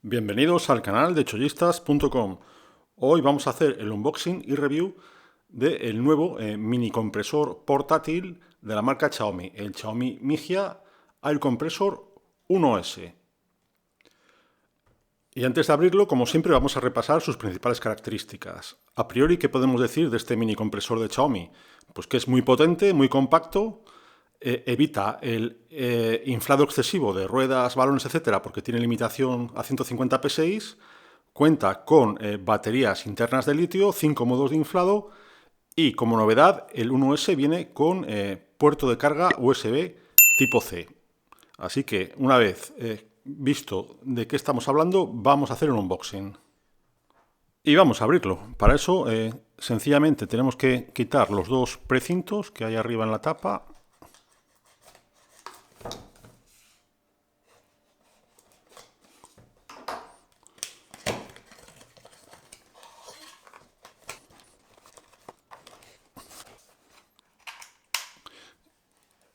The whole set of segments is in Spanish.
Bienvenidos al canal de chollistas.com. Hoy vamos a hacer el unboxing y review del nuevo mini compresor portátil de la marca Xiaomi, el Xiaomi Mijia Air Compressor 1S. Y antes de abrirlo, como siempre, vamos a repasar sus principales características. A priori, ¿qué podemos decir de este mini compresor de Xiaomi? Pues que es muy potente, muy compacto, evita el inflado excesivo de ruedas, balones, etcétera, porque tiene limitación a 150 psi, cuenta con baterías internas de litio, 5 modos de inflado y, como novedad, el 1S viene con puerto de carga USB tipo C. Así que, una vez visto de qué estamos hablando, vamos a hacer un unboxing. Y vamos a abrirlo. Para eso, sencillamente tenemos que quitar los dos precintos que hay arriba en la tapa.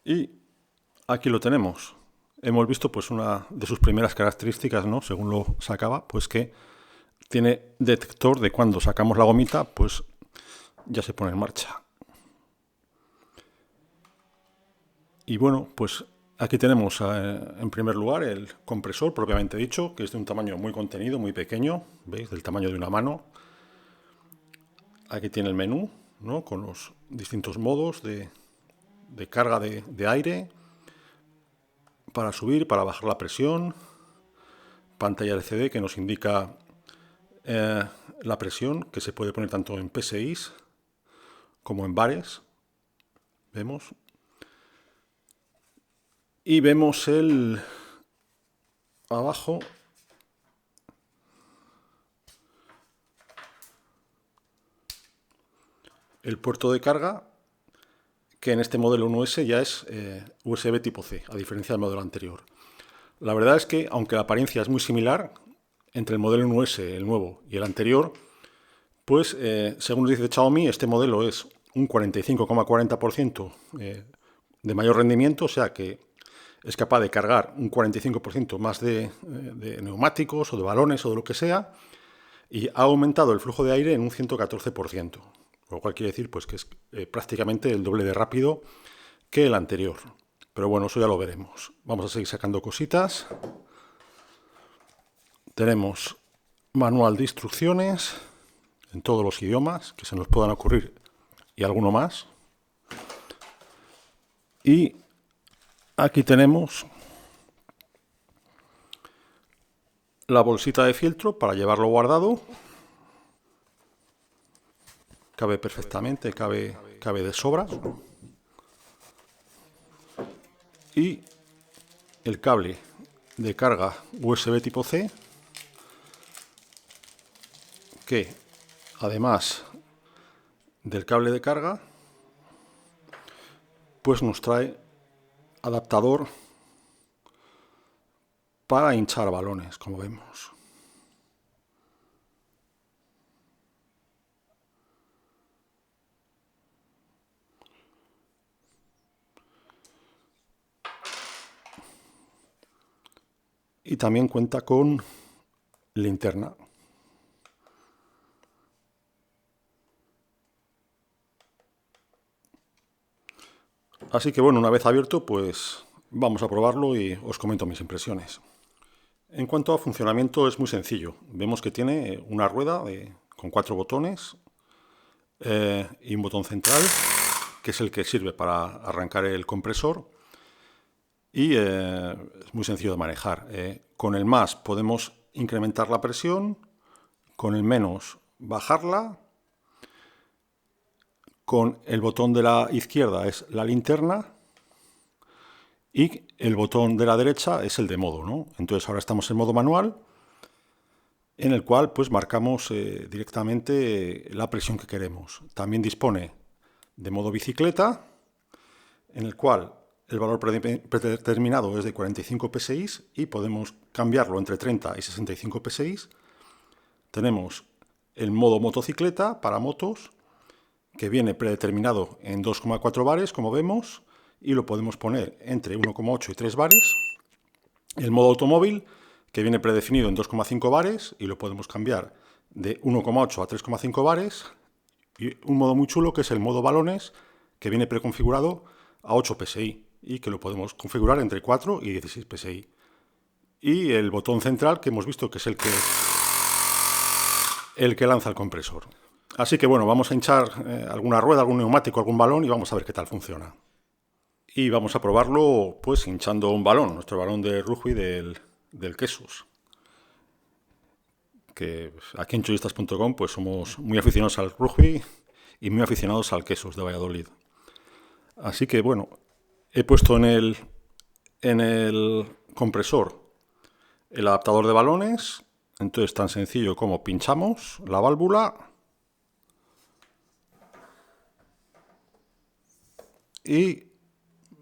Y aquí lo tenemos. Hemos visto pues una de sus primeras características, ¿no? Según lo sacaba, pues que tiene detector de cuando sacamos la gomita, pues ya se pone en marcha. Y bueno, pues aquí tenemos en primer lugar el compresor propiamente dicho, que es de un tamaño muy contenido, muy pequeño, ¿veis? Del tamaño de una mano. Aquí tiene el menú, ¿no? Con los distintos modos de carga de aire, para subir, para bajar la presión, pantalla LCD que nos indica la presión, que se puede poner tanto en PSI como en bares, vemos. Y vemos abajo el puerto de carga, que en este modelo 1S ya es USB tipo C, a diferencia del modelo anterior. La verdad es que, aunque la apariencia es muy similar entre el modelo 1S, el nuevo, y el anterior, pues según dice Xiaomi, este modelo es un 45,40% de mayor rendimiento, o sea que es capaz de cargar un 45% más de neumáticos o de balones o de lo que sea, y ha aumentado el flujo de aire en un 114%, lo cual quiere decir pues, que es prácticamente el doble de rápido que el anterior. Pero bueno, eso ya lo veremos. Vamos a seguir sacando cositas. Tenemos manual de instrucciones en todos los idiomas que se nos puedan ocurrir y alguno más. Y aquí tenemos la bolsita de fieltro para llevarlo guardado. Cabe perfectamente, cabe de sobra. Y el cable de carga USB tipo C, que además del cable de carga, pues nos trae adaptador para hinchar balones, como vemos. Y también cuenta con linterna. Así que bueno, una vez abierto, pues vamos a probarlo y os comento mis impresiones. En cuanto a funcionamiento es muy sencillo. Vemos que tiene una rueda con 4 botones y un botón central, que es el que sirve para arrancar el compresor. Y es muy sencillo de manejar. Con el más podemos incrementar la presión, con el menos bajarla, con el botón de la izquierda es la linterna y el botón de la derecha es el de modo, ¿no? Entonces ahora estamos en modo manual, en el cual pues marcamos directamente la presión que queremos. También dispone de modo bicicleta, en el cual el valor predeterminado es de 45 psi y podemos cambiarlo entre 30 y 65 psi. Tenemos el modo motocicleta para motos, que viene predeterminado en 2,4 bares, como vemos, y lo podemos poner entre 1,8 y 3 bares. El modo automóvil, que viene predefinido en 2,5 bares y lo podemos cambiar de 1,8 a 3,5 bares. Y un modo muy chulo que es el modo balones, que viene preconfigurado a 8 PSI y que lo podemos configurar entre 4 y 16 PSI. Y el botón central que hemos visto que es el que lanza el compresor. Así que bueno, vamos a hinchar alguna rueda, algún neumático, algún balón y vamos a ver qué tal funciona. Y vamos a probarlo pues hinchando un balón, nuestro balón de rugby del Quesos. Que aquí en chollistas.com pues somos muy aficionados al rugby y muy aficionados al Quesos de Valladolid. Así que bueno, he puesto en el compresor el adaptador de balones. Entonces tan sencillo como pinchamos la válvula y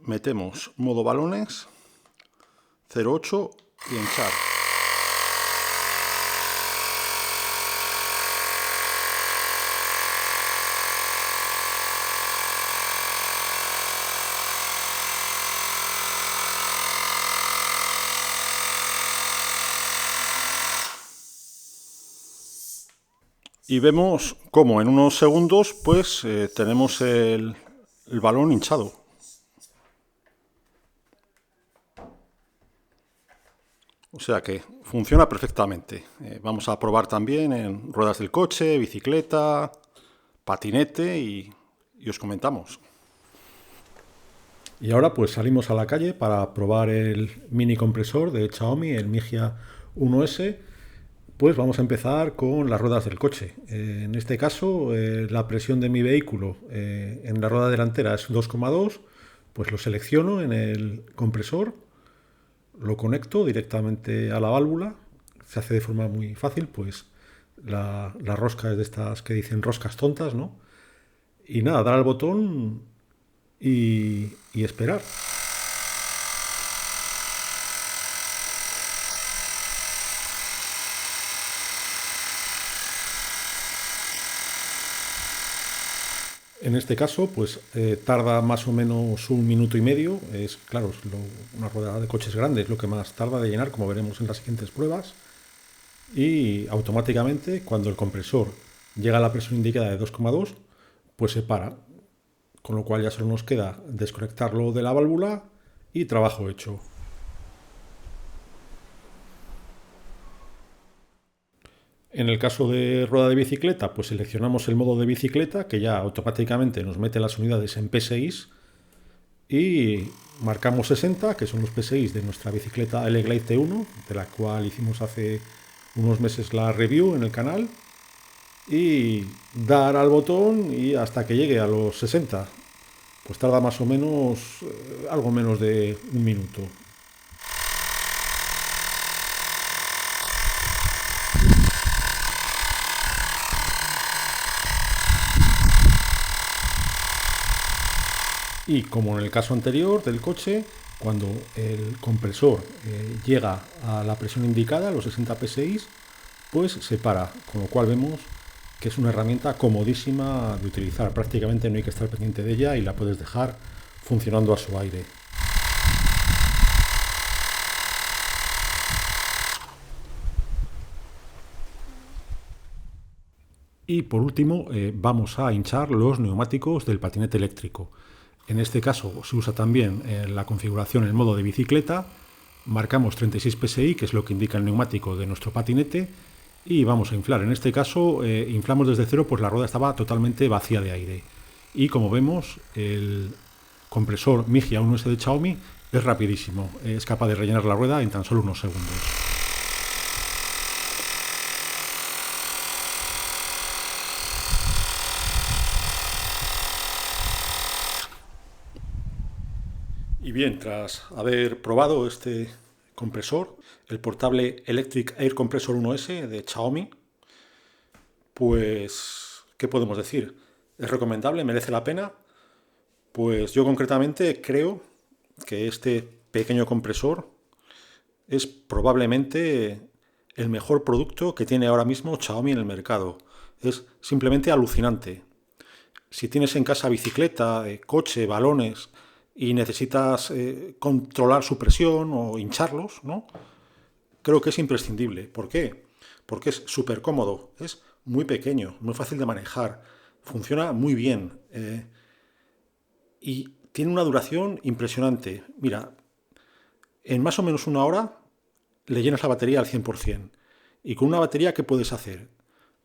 metemos modo balones 0,8 y hinchar. Y vemos cómo en unos segundos pues tenemos el balón hinchado. O sea que funciona perfectamente. Vamos a probar también en ruedas del coche, bicicleta, patinete y os comentamos. Y ahora pues salimos a la calle para probar el mini compresor de Xiaomi, el Migia 1S. Pues vamos a empezar con las ruedas del coche. En este caso, la presión de mi vehículo en la rueda delantera es 2,2. Pues lo selecciono en el compresor, lo conecto directamente a la válvula. Se hace de forma muy fácil, pues la rosca es de estas que dicen roscas tontas, ¿no? Y nada, dar al botón y esperar. En este caso, pues tarda más o menos 1 minuto y medio. Es claro, una rueda de coches grande es lo que más tarda de llenar, como veremos en las siguientes pruebas. Y automáticamente, cuando el compresor llega a la presión indicada de 2,2, pues se para. Con lo cual ya solo nos queda desconectarlo de la válvula y trabajo hecho. En el caso de rueda de bicicleta, pues seleccionamos el modo de bicicleta, que ya automáticamente nos mete las unidades en PSI, y marcamos 60, que son los PSI de nuestra bicicleta L-Glide T1, de la cual hicimos hace unos meses la review en el canal, y dar al botón y hasta que llegue a los 60. Pues tarda más o menos algo menos de 1 minuto. Y como en el caso anterior del coche, cuando el compresor llega a la presión indicada, los 60 PSI, pues se para, con lo cual vemos que es una herramienta comodísima de utilizar. Prácticamente no hay que estar pendiente de ella y la puedes dejar funcionando a su aire. Y por último, vamos a hinchar los neumáticos del patinete eléctrico. En este caso se usa también la configuración en modo de bicicleta. Marcamos 36 PSI, que es lo que indica el neumático de nuestro patinete, y vamos a inflar. En este caso inflamos desde cero, pues la rueda estaba totalmente vacía de aire. Y como vemos, el compresor Migia 1S de Xiaomi es rapidísimo. Es capaz de rellenar la rueda en tan solo unos segundos. Y bien, tras haber probado este compresor, el portable Electric Air Compressor 1S de Xiaomi, pues, ¿qué podemos decir? ¿Es recomendable? ¿Merece la pena? Pues yo concretamente creo que este pequeño compresor es probablemente el mejor producto que tiene ahora mismo Xiaomi en el mercado. Es simplemente alucinante. Si tienes en casa bicicleta, coche, balones y necesitas controlar su presión o hincharlos, ¿no? creo que es imprescindible. ¿Por qué? Porque es súper cómodo, es muy pequeño, muy fácil de manejar, funciona muy bien y tiene una duración impresionante. Mira, en más o menos una hora le llenas la batería al 100%. ¿Y con una batería qué puedes hacer?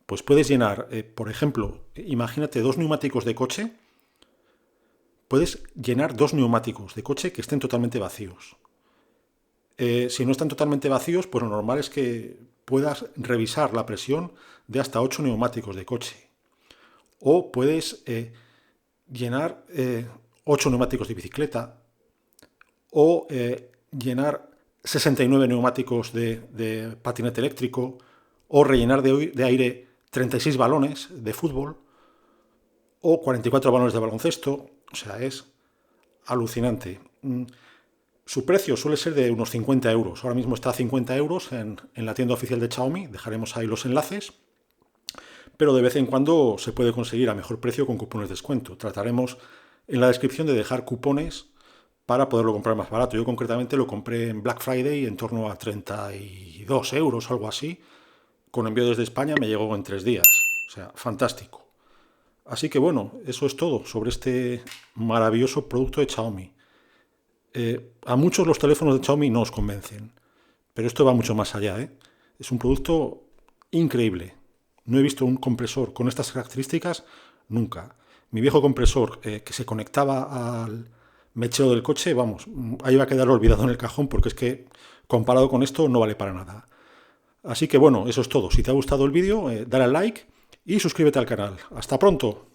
Pues puedes llenar, por ejemplo, imagínate 2 neumáticos de coche, puedes llenar 2 neumáticos de coche que estén totalmente vacíos. Si no están totalmente vacíos, pues lo normal es que puedas revisar la presión de hasta 8 neumáticos de coche. O puedes llenar 8 neumáticos de bicicleta o llenar 69 neumáticos de patinete eléctrico o rellenar de aire 36 balones de fútbol o 44 balones de baloncesto. O sea, es alucinante. Su precio suele ser de unos 50 euros. Ahora mismo está a 50 euros en la tienda oficial de Xiaomi. Dejaremos ahí los enlaces. Pero de vez en cuando se puede conseguir a mejor precio con cupones de descuento. Trataremos en la descripción de dejar cupones para poderlo comprar más barato. Yo concretamente lo compré en Black Friday en torno a 32 euros o algo así. Con envío desde España me llegó en 3 días. O sea, fantástico. Así que bueno, eso es todo sobre este maravilloso producto de Xiaomi. A muchos los teléfonos de Xiaomi no os convencen, pero esto va mucho más allá, ¿eh? Es un producto increíble. No he visto un compresor con estas características nunca. Mi viejo compresor que se conectaba al mechero del coche, vamos, ahí va a quedar olvidado en el cajón porque es que comparado con esto no vale para nada. Así que bueno, eso es todo. Si te ha gustado el vídeo, dale al like y suscríbete al canal. ¡Hasta pronto!